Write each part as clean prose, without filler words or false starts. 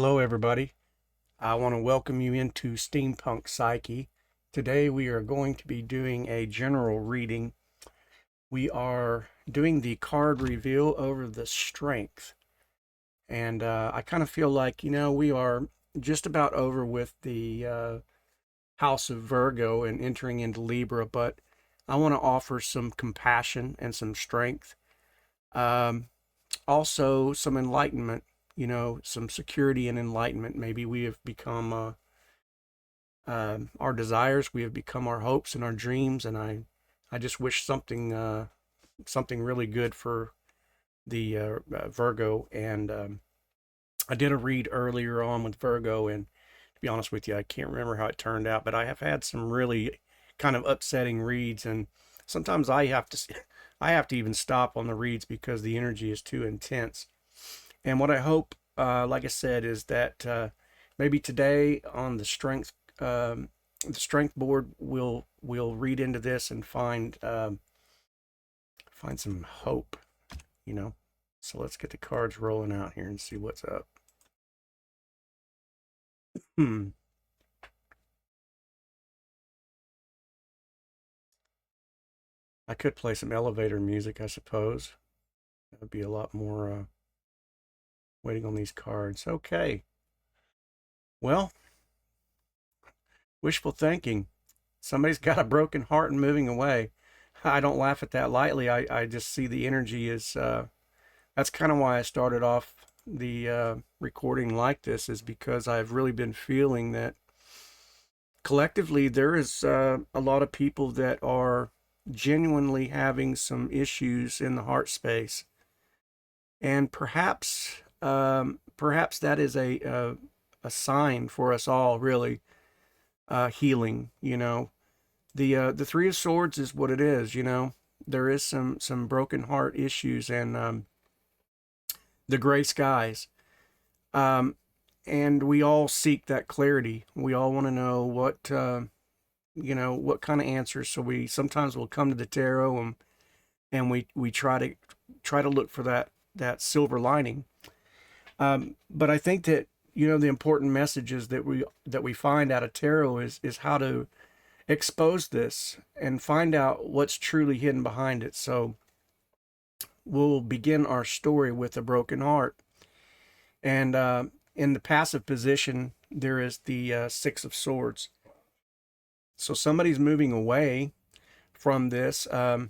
Hello, everybody. I want to welcome you into Steampunk Psyche. Today, we are going to be doing a general reading. We are doing the card reveal over the strength. And I kind of feel like, we are just about over with the House of Virgo and entering into Libra, but I want to offer some compassion and some strength. Um, Also, some enlightenment, some security and enlightenment. Maybe we have become our desires, we have become our hopes and our dreams, and I just wish something really good for the Virgo. And I did a read earlier on with Virgo, and to be honest with you, I can't remember how it turned out, but I have had some really kind of upsetting reads, and sometimes I have to even stop on the reads because the energy is too intense. And what I hope, like I said, is that maybe today on the strength board, we'll read into this and find some hope, you know. So let's get the cards rolling out here and see what's up. Hmm. I could play some elevator music, I suppose. That would be a lot more waiting on these cards. Okay. Well, wishful thinking. Somebody's got a broken heart and moving away. I don't laugh at that lightly. I just see the energy is, that's kind of why I started off the recording like this, is because I've really been feeling that collectively there is a lot of people that are genuinely having some issues in the heart space. And perhaps that is a sign for us all, really, healing, the Three of Swords is what it is. There is some broken heart issues, and the gray skies. Um, and we all seek that clarity. We all want to know what kind of answers. So we sometimes will come to the tarot, and we try to look for that silver lining. But I think that the important messages that we find out of tarot is how to expose this and find out what's truly hidden behind it. So we'll begin our story with a broken heart. And in the passive position, there is the Six of Swords. So somebody's moving away from this, the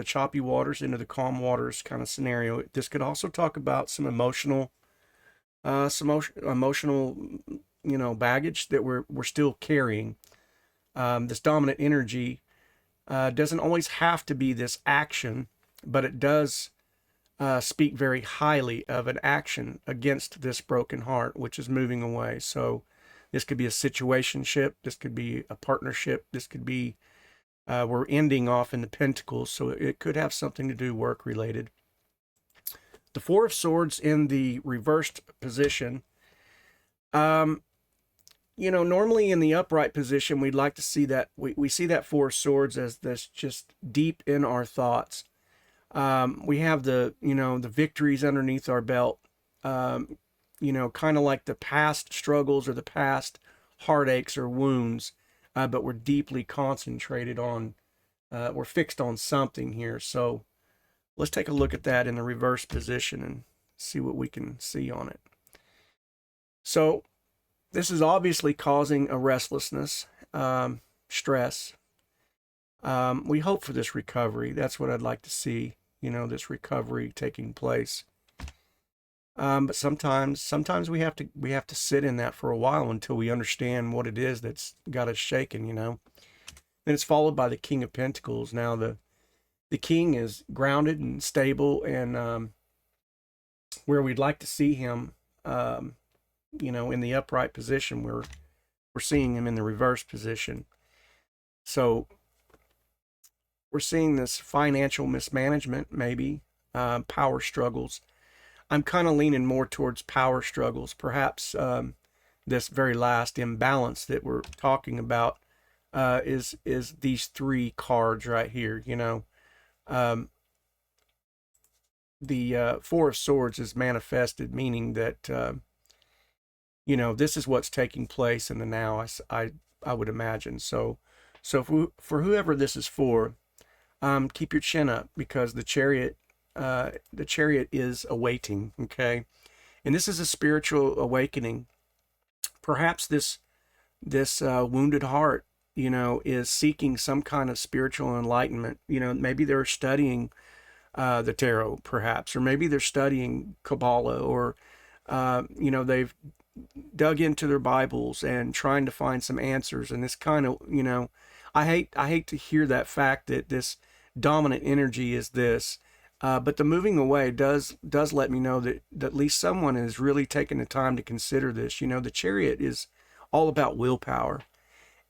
choppy waters into the calm waters kind of scenario. This could also talk about some emotional, baggage that we're still carrying. This dominant energy doesn't always have to be this action, but it does speak very highly of an action against this broken heart, which is moving away. So this could be a situationship, this could be a partnership, this could be we're ending off in the Pentacles, so it could have something to do work related. The Four of Swords in the reversed position. Normally in the upright position, we'd like to see that we see that Four of Swords as this just deep in our thoughts. We have the victories underneath our belt, kind of like the past struggles or the past heartaches or wounds, but we're deeply concentrated on, we're fixed on something here. So let's take a look at that in the reverse position and see what we can see on it. So this is obviously causing a restlessness, stress. We hope for this recovery. That's what I'd like to see, this recovery taking place. But sometimes we have to sit in that for a while until we understand what it is that's got us shaken, Then it's followed by the King of Pentacles. Now the King is grounded and stable, and where we'd like to see him, in the upright position, we're seeing him in the reverse position. So we're seeing this financial mismanagement, maybe power struggles. I'm kind of leaning more towards power struggles. Perhaps this very last imbalance that we're talking about is these three cards right here. The Four of Swords is manifested, meaning that this is what's taking place in the now. I would imagine. For whoever this is for, keep your chin up, because the chariot is awaiting. Okay, and this is a spiritual awakening. Perhaps this wounded heart, is seeking some kind of spiritual enlightenment. Maybe they're studying the tarot, perhaps, or maybe they're studying Kabbalah, or they've dug into their Bibles and trying to find some answers. And this kind of, I hate to hear that fact that this dominant energy is this. But the moving away does let me know that at least someone is really taking the time to consider this. The chariot is all about willpower.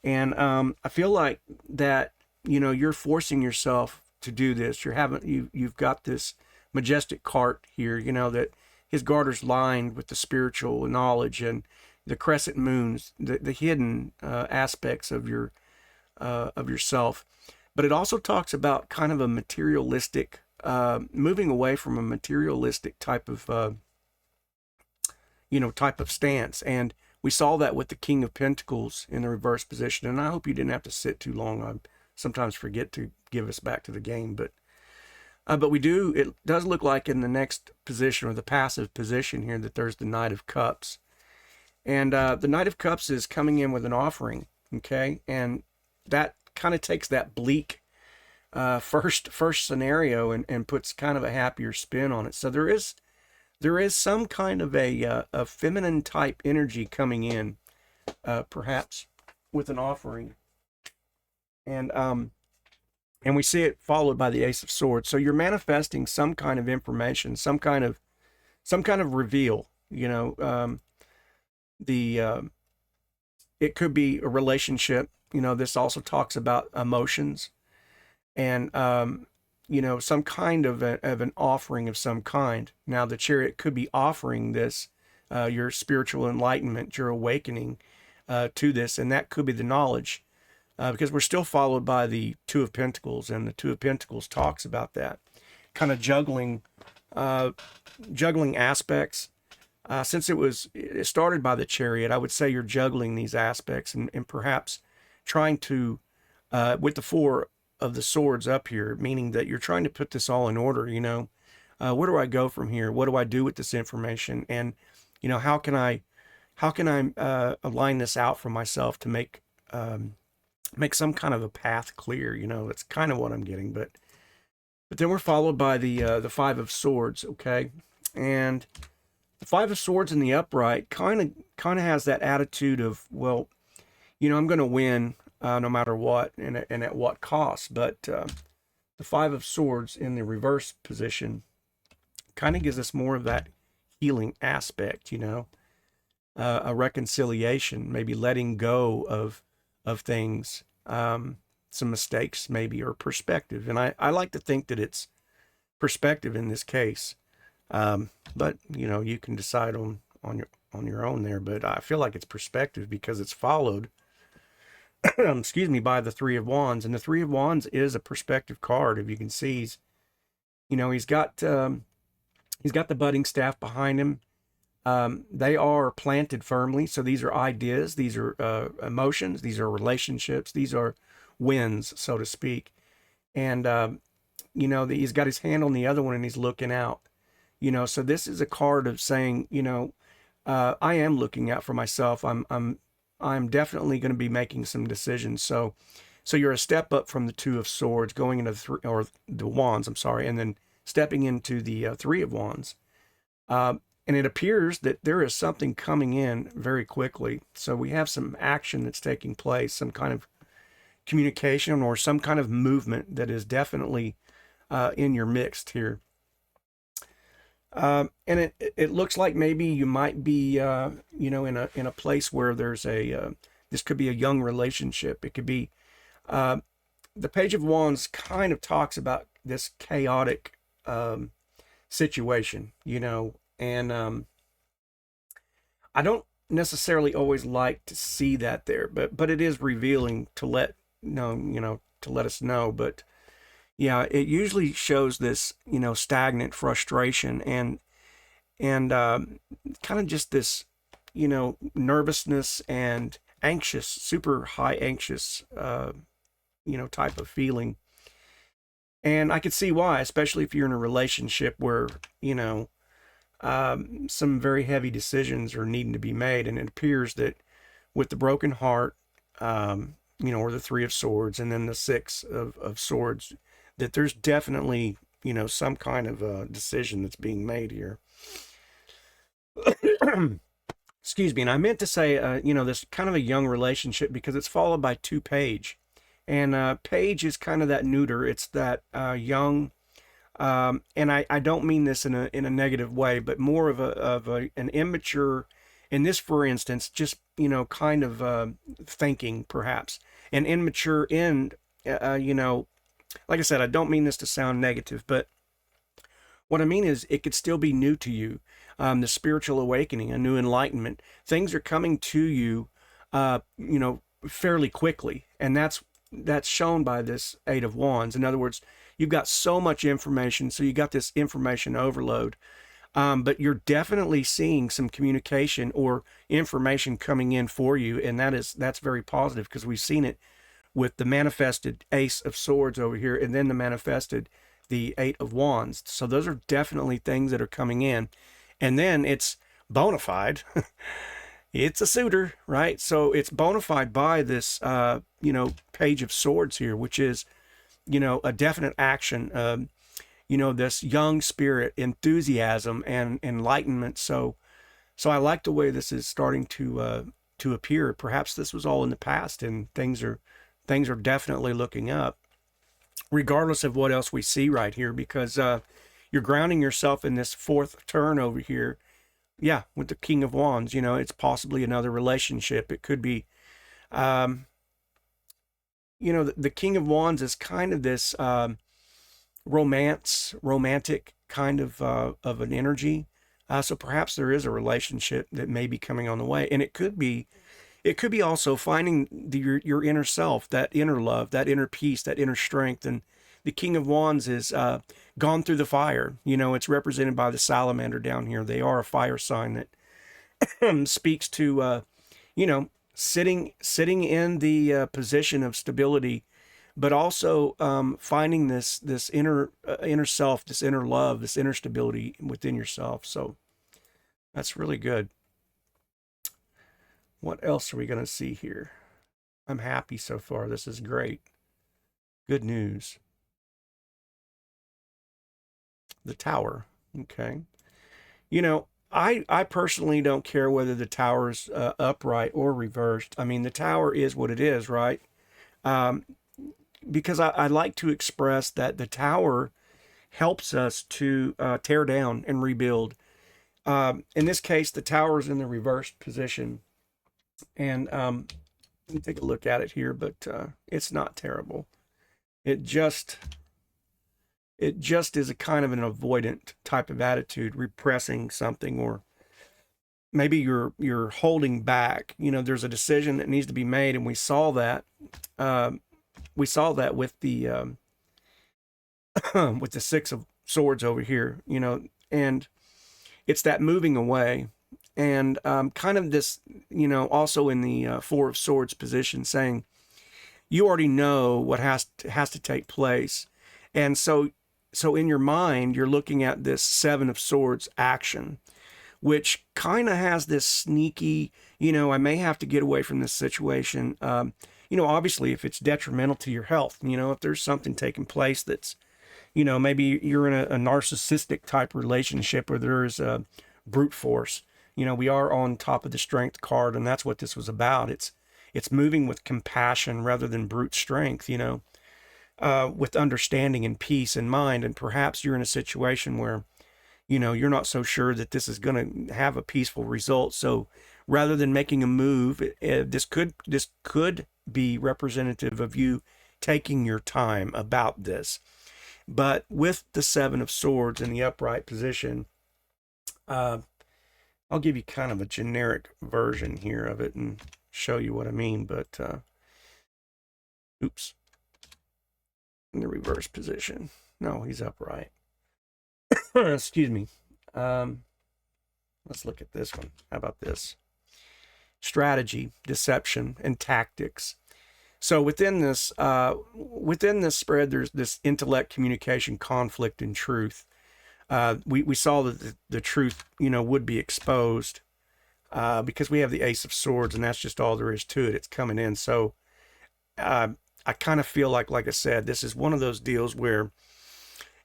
And I feel like that, you're forcing yourself to do this. You've got this majestic cart here, that his garter's lined with the spiritual knowledge and the crescent moons, the hidden aspects of yourself. But it also talks about kind of a materialistic, moving away from a materialistic type of stance. And we saw that with the King of Pentacles in the reverse position. And I hope you didn't have to sit too long. I sometimes forget to give us back to the game, but we do. It does look like in the next position, or the passive position here, that there's the Knight of Cups, and the Knight of Cups is coming in with an offering. Okay, and that kind of takes that bleak first scenario and puts kind of a happier spin on it. So there is some kind of a feminine type energy coming in, perhaps with an offering, and we see it followed by the Ace of Swords. So you're manifesting some kind of information, some kind of reveal. It could be a relationship. This also talks about emotions, and some kind of an offering of some kind. Now the chariot could be offering this, your spiritual enlightenment, your awakening to this, and that could be the knowledge. Because we're still followed by the Two of Pentacles, and the Two of Pentacles talks about that kind of juggling aspects. Since it started by the chariot, I would say you're juggling these aspects, and perhaps trying to, with the Four of the Swords up here, meaning that you're trying to put this all in order. Where do I go from here? What do I do with this information? And how can I align this out for myself to make some kind of a path clear. That's kind of what I'm getting. But then we're followed by the Five of Swords. Okay, and the Five of Swords in the upright kind of has that attitude of, well, I'm going to win no matter what, and at what cost. But the Five of Swords in the reverse position kind of gives us more of that healing aspect. A reconciliation, maybe letting go of things, some mistakes maybe, or perspective. And I like to think that it's perspective in this case. But you can decide on your own there. But I feel like it's perspective because it's followed, excuse me, by the Three of Wands. And the Three of Wands is a perspective card. If you can see, he's got the budding staff behind him. They are planted firmly. So these are ideas, these are emotions, these are relationships, these are wins, so to speak. And he's got his hand on the other one and he's looking out. So this is a card of saying, I am looking out for myself. I'm definitely going to be making some decisions. So you're a step up from the Two of Swords, going into the Wands, I'm sorry, and then stepping into the Three of Wands. And it appears that there is something coming in very quickly. So we have some action that's taking place, some kind of communication or some kind of movement that is definitely in your midst here. And it looks like maybe you might be, in a place where there's this could be a young relationship. It could be, the Page of Wands kind of talks about this chaotic situation, and I don't necessarily always like to see that there, but it is revealing to let us know. But yeah, it usually shows this, stagnant frustration and kind of just this nervousness and anxious, super high anxious, type of feeling. And I could see why, especially if you're in a relationship where, some very heavy decisions are needing to be made. And it appears that with the broken heart, or the Three of Swords, and then the Six of Swords, that there's definitely, some kind of a decision that's being made here. Excuse me. And I meant to say, this kind of a young relationship, because it's followed by two page. And page is kind of that neuter. It's that young, and I don't mean this in a negative way, but more of an immature, in this, for instance, just, kind of thinking, perhaps, and immature in, like I said, I don't mean this to sound negative, but what I mean is it could still be new to you. The spiritual awakening, a new enlightenment, things are coming to you, fairly quickly. And that's shown by this Eight of Wands. In other words, you've got so much information, so you got this information overload. But you're definitely seeing some communication or information coming in for you, and that's very positive, because we've seen it with the manifested Ace of Swords over here, and then the Eight of Wands. So those are definitely things that are coming in, and then it's bona fide. It's a suitor, right? So it's bona fide by this, Page of Swords here, which is, a definite action. This young spirit, enthusiasm, and enlightenment. So I like the way this is starting to appear. Perhaps this was all in the past, and things are definitely looking up, regardless of what else we see right here, because you're grounding yourself in this fourth turn over here. Yeah, with the King of Wands, it's possibly another relationship. It could be, the King of Wands is kind of this romantic kind of an energy. So perhaps there is a relationship that may be coming on the way, and it could be also finding your inner self, that inner love, that inner peace, that inner strength. And the King of Wands is gone through the fire. It's represented by the salamander down here. They are a fire sign that speaks to, sitting in the position of stability, but also finding this inner self, this inner love, this inner stability within yourself. So that's really good. What else are we going to see here? I'm happy so far. This is great. Good news. The Tower. Okay. I personally don't care whether the tower is upright or reversed. I mean, the tower is what it is, right? Because I like to express that the tower helps us to tear down and rebuild. In this case, the tower is in the reversed position. And let me take a look at it here, but it's not terrible. It just is a kind of an avoidant type of attitude, repressing something, or maybe you're holding back. There's a decision that needs to be made, and we saw that. We saw that with the with the Six of Swords over here. And it's that moving away. And kind of this, also in the Four of Swords position, saying you already know what has to take place. And so in your mind, you're looking at this Seven of Swords action, which kind of has this sneaky, I may have to get away from this situation. Obviously, if it's detrimental to your health, if there's something taking place that's, maybe you're in a narcissistic type relationship where there's a brute force. We are on top of the Strength card, and that's what this was about. It's moving with compassion rather than brute strength, with understanding and peace in mind. And perhaps you're in a situation where, you're not so sure that this is going to have a peaceful result. So rather than making a move, this could be representative of you taking your time about this. But with the Seven of Swords in the upright position, I'll give you kind of a generic version here of it and show you what I mean, but oops, in the reverse position. No, he's upright. Excuse me. Let's look at this one. How about this? strategy, deception, and tactics. So within this spread, there's this intellect, communication, conflict, and truth. We saw that the truth, would be exposed because we have the Ace of Swords, and that's just all there is to it. It's coming in. So I kind of feel like I said, this is one of those deals where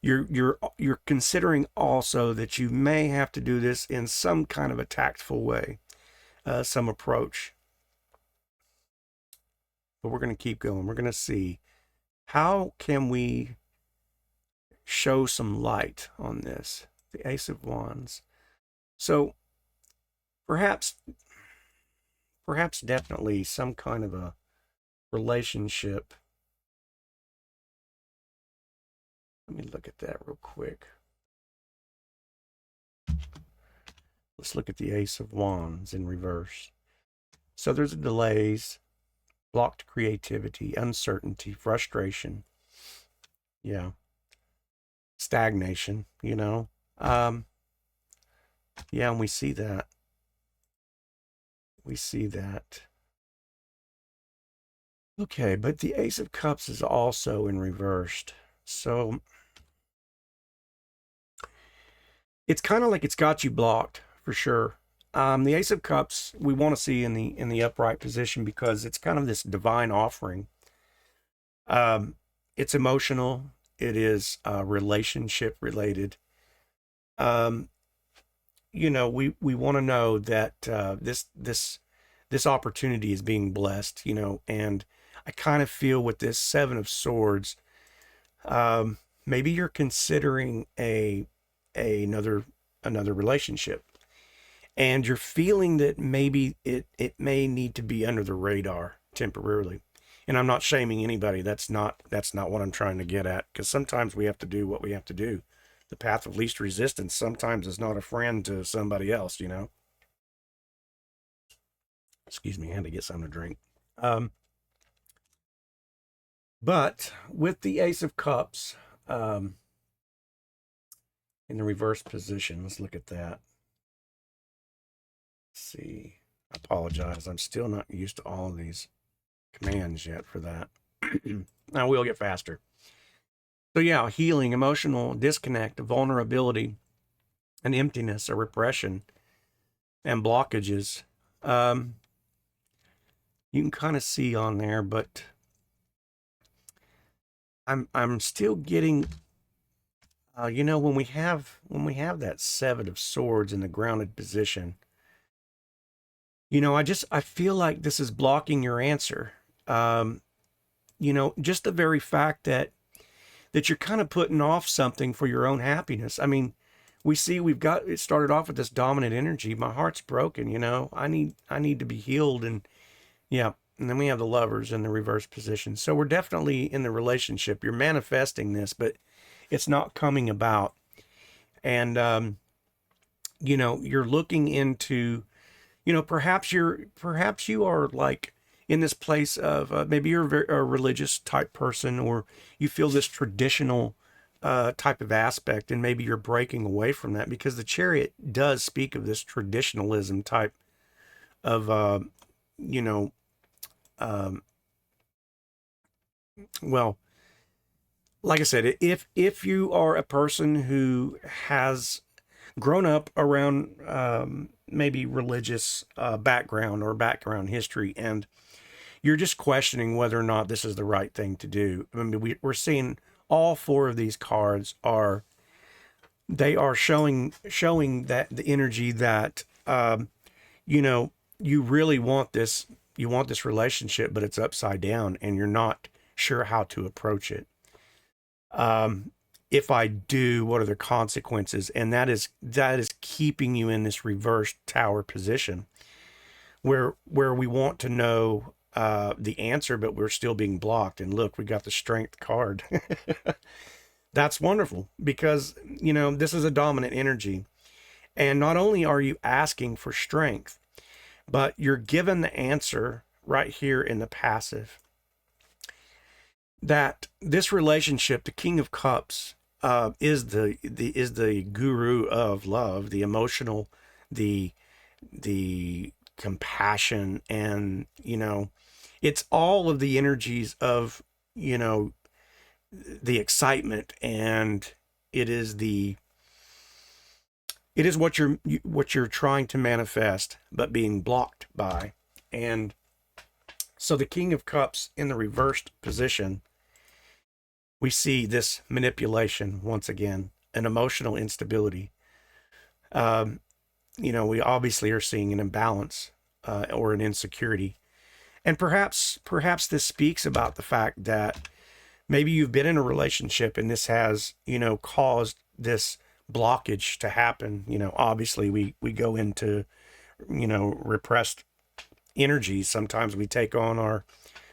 you're considering also that you may have to do this in some kind of a tactful way, some approach. But we're going to keep going. We're going to see how can we show some light on this. The Ace of Wands. So perhaps definitely some kind of a relationship. Let me look at that real quick. Let's look at the Ace of Wands in reverse. So there's delays, blocked creativity, uncertainty, frustration. Yeah. Stagnation, Yeah, and we see that. Okay, but the Ace of Cups is also in reversed. So it's kind of like it's got you blocked for sure. The Ace of Cups we want to see in the upright position because it's kind of this divine offering. It's emotional. It is relationship related. We want to know that this opportunity is being blessed, and I kind of feel with this Seven of Swords, maybe you're considering another relationship, and you're feeling that maybe it may need to be under the radar temporarily. And I'm not shaming anybody. That's not what I'm trying to get at, because sometimes we have to do what we have to do. The path of least resistance sometimes is not a friend to somebody else, Excuse me, I had to get something to drink. But with the Ace of Cups in the reverse position, let's look at that. Let's see. I apologize. I'm still not used to all of these commands yet for that. Now we'll get faster. So yeah, healing, emotional disconnect, vulnerability, and emptiness, or repression, and blockages. You can kind of see on there, but I'm still getting, when we have that Seven of Swords in the grounded position, I feel like this is blocking your answer. Just the very fact that you're kind of putting off something for your own happiness. I mean, it started off with this dominant energy. My heart's broken, I need to be healed. And yeah. And then we have the Lovers in the reverse position. So we're definitely in the relationship. You're manifesting this, but it's not coming about. And, you're looking into, perhaps you are like in this place of maybe you're a religious type person, or you feel this traditional type of aspect, and maybe you're breaking away from that, because the Chariot does speak of this traditionalism type of, well, like I said, if you are a person who has grown up around maybe religious background or background history, and you're just questioning whether or not this is the right thing to do. I mean, we're seeing all four of these cards are showing that the energy that you really want this. You want this relationship, but it's upside down, and you're not sure how to approach it. If I do, what are the consequences? And that is keeping you in this reverse Tower position, where we want to know the answer, but we're still being blocked. And look, we got the Strength card. That's wonderful, because this is a dominant energy, and not only are you asking for strength, but you're given the answer right here in the passive, that this relationship, the King of Cups, is the guru of love, the emotional, the compassion, and, it's all of the energies of, the excitement, and it is what you're trying to manifest, but being blocked by. And so the King of Cups in the reversed position, we see this manipulation once again, an emotional instability. We obviously are seeing an imbalance or an insecurity. And perhaps this speaks about the fact that maybe you've been in a relationship and this has, caused this blockage to happen. Obviously we go into, repressed energies. Sometimes we take on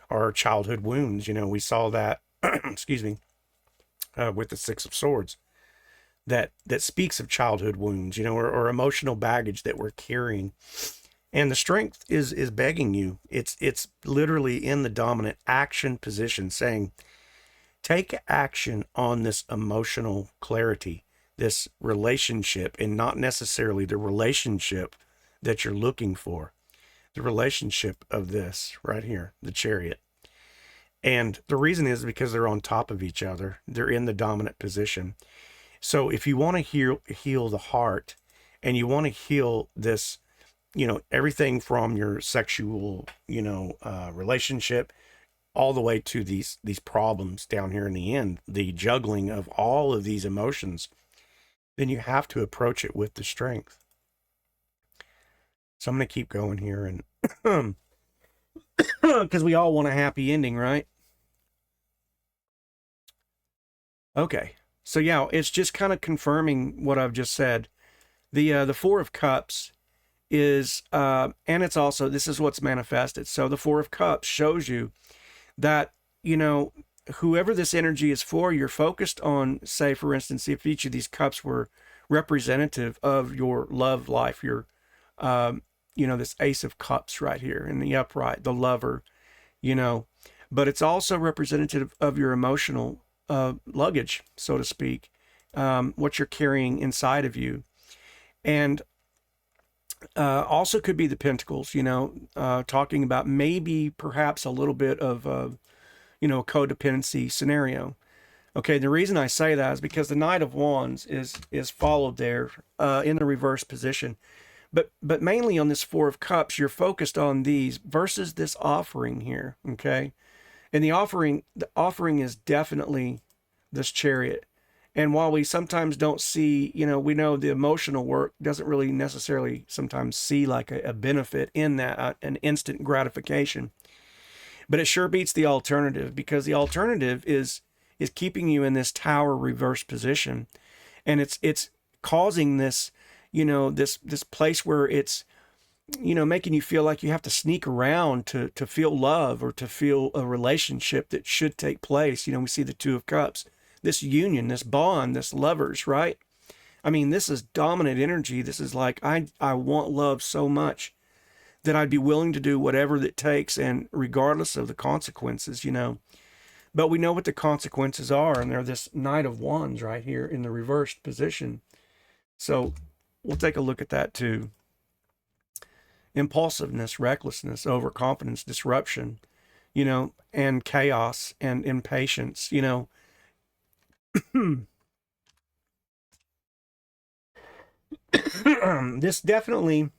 our childhood wounds. We saw that, excuse me, with the Six of Swords. That speaks of childhood wounds, or emotional baggage that we're carrying. And the Strength is begging you. It's literally in the dominant action position, saying, take action on this emotional clarity, this relationship, and not necessarily the relationship that you're looking for. The relationship of this right here, the Chariot. And the reason is because they're on top of each other. They're in the dominant position. So if you want to heal the heart, and you want to heal this, everything from your sexual, relationship, all the way to these problems down here in the end, the juggling of all of these emotions, then you have to approach it with the Strength. So I'm going to keep going here, and because we all want a happy ending, right? Okay. So yeah, it's just kind of confirming what I've just said. The Four of Cups is, and it's also, this is what's manifested. So the Four of Cups shows you that, whoever this energy is for, you're focused on, say, for instance, if each of these cups were representative of your love life, your, this Ace of Cups right here in the upright, the lover, but it's also representative of your emotional luggage, so to speak, what you're carrying inside of you. And also could be the Pentacles, talking about maybe perhaps a little bit of, a codependency scenario. Okay, the reason I say that is because the Knight of Wands is followed there in the reverse position. But mainly on this Four of Cups, you're focused on these versus this offering here, okay? And the offering is definitely this Chariot. And while we sometimes don't see, we know the emotional work doesn't really necessarily sometimes see like a benefit in that, an instant gratification. But it sure beats the alternative, because the alternative is keeping you in this Tower reverse position. And it's causing this, this place where it's, making you feel like you have to sneak around to feel love, or to feel a relationship that should take place. We see the Two of Cups, this union, this bond, this lovers, right? I mean, this is dominant energy. This is like, I want love so much that I'd be willing to do whatever it takes, and regardless of the consequences, But we know what the consequences are, and they're this Knight of Wands right here in the reversed position. So we'll take a look at that too. Impulsiveness, recklessness, overconfidence, disruption, and chaos and impatience, This definitely,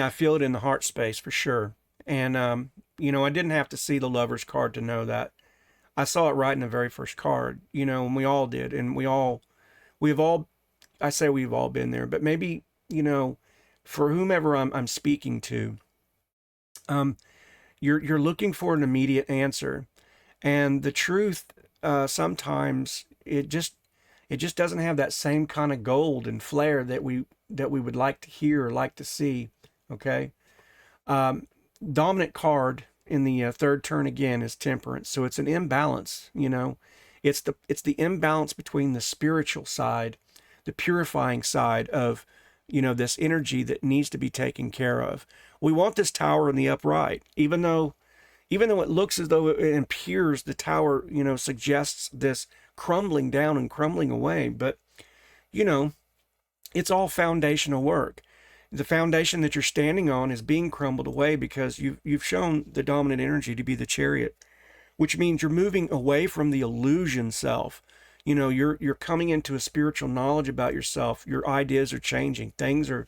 I feel it in the heart space for sure. And, I didn't have to see the Lover's card to know that. I saw it right in the very first card, and we all did. And we've all, I say we've all been there, but maybe, for whomever I'm speaking to, you're looking for an immediate answer. And the truth, sometimes it just doesn't have that same kind of gold and flair that we would like to hear or like to see. Okay. Dominant card in the third turn again is Temperance. So it's an imbalance, it's the imbalance between the spiritual side, the purifying side of, this energy that needs to be taken care of. We want this Tower in the upright, even though it looks as though it impures, the Tower, suggests this crumbling down and crumbling away. But, it's all foundational work. The foundation that you're standing on is being crumbled away because you've shown the dominant energy to be the Chariot, which means you're moving away from the illusion self. You're coming into a spiritual knowledge about yourself. Your ideas are changing. Things are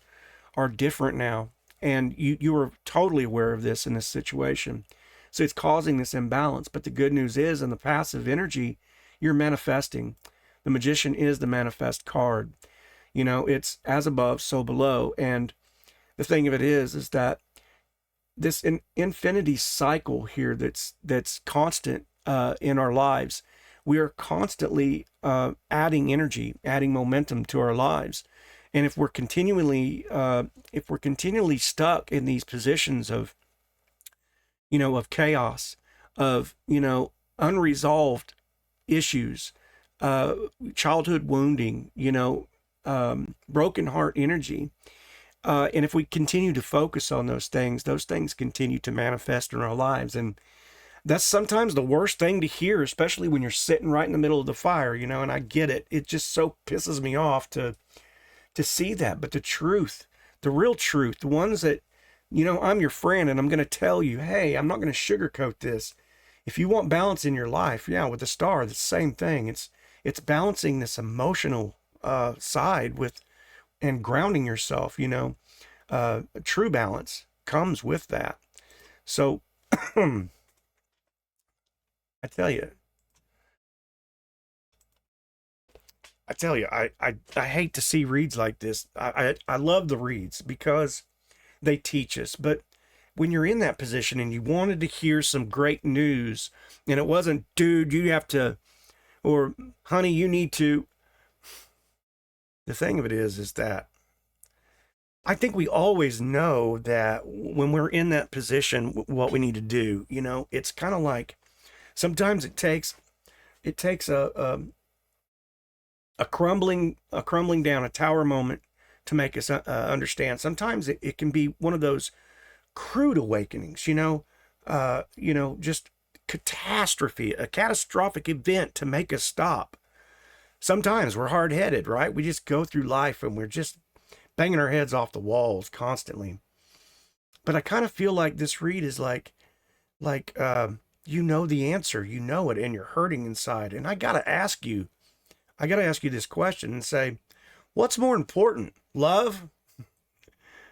different now. And you are totally aware of this in this situation. So it's causing this imbalance. But the good news is, in the passive energy, you're manifesting. The Magician is the manifest card. It's as above, so below. And the thing of it is that this infinity cycle here that's constant in our lives, we are constantly adding energy, adding momentum to our lives. And if we're continually stuck in these positions of chaos, of unresolved issues, childhood wounding, broken heart energy, and if we continue to focus on those things continue to manifest in our lives. And that's sometimes the worst thing to hear, especially when you're sitting right in the middle of the fire, and I get it. It just so pisses me off to see that. But the truth, the real truth, the ones that, I'm your friend and I'm going to tell you, hey, I'm not going to sugarcoat this. If you want balance in your life, with the star, the same thing. It's balancing this emotional side with, and grounding yourself, true balance comes with that. So I tell you, I hate to see reads like this. I love the reads because they teach us. But when you're in that position and you wanted to hear some great news, and it wasn't, dude, you have to, or honey, you need to. The thing of it is that I think we always know that when we're in that position, what we need to do. It's kind of like sometimes it takes a crumbling down, a tower moment to make us understand. Sometimes it can be one of those crude awakenings, just catastrophe, a catastrophic event to make us stop. Sometimes we're hard-headed, right? We just go through life and we're just banging our heads off the walls constantly. But I kind of feel like this read is like you know the answer, you know it, and you're hurting inside. And I got to ask you this question and say, what's more important, love?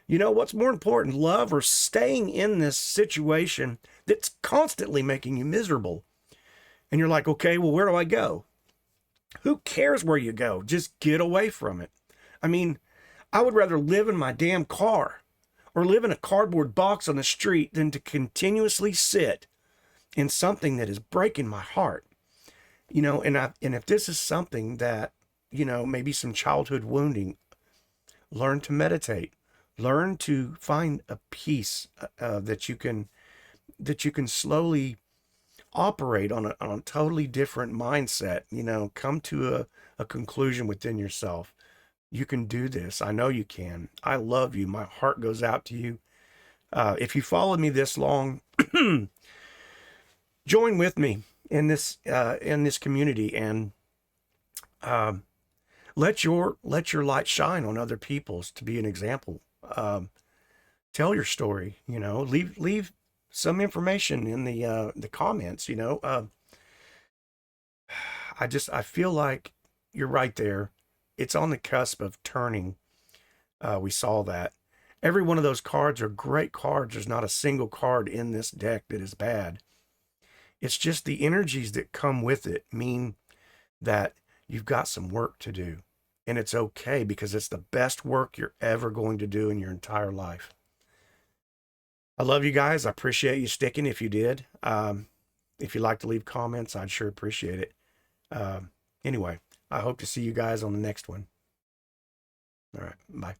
What's more important, love or staying in this situation that's constantly making you miserable? And you're like, okay, well, where do I go? Who cares where you go? Just get away from it. I mean, I would rather live in my damn car or live in a cardboard box on the street than to continuously sit in something that is breaking my heart. And if this is something that, maybe some childhood wounding, learn to meditate, learn to find a peace that you can slowly operate on a totally different mindset, come to a conclusion within yourself. You can do this. I know you can. I love you. My heart goes out to you. If you followed me this long, join with me in this community and let your light shine on other people's to be an example. Tell your story, leave some information in the comments, I feel like you're right there. It's on the cusp of turning. We saw that. Every one of those cards are great cards. There's not a single card in this deck that is bad. It's just the energies that come with it mean that you've got some work to do. And it's okay because it's the best work you're ever going to do in your entire life. I love you guys. I appreciate you sticking if you did. If you'd like to leave comments, I'd sure appreciate it. Anyway, I hope to see you guys on the next one. All right. Bye.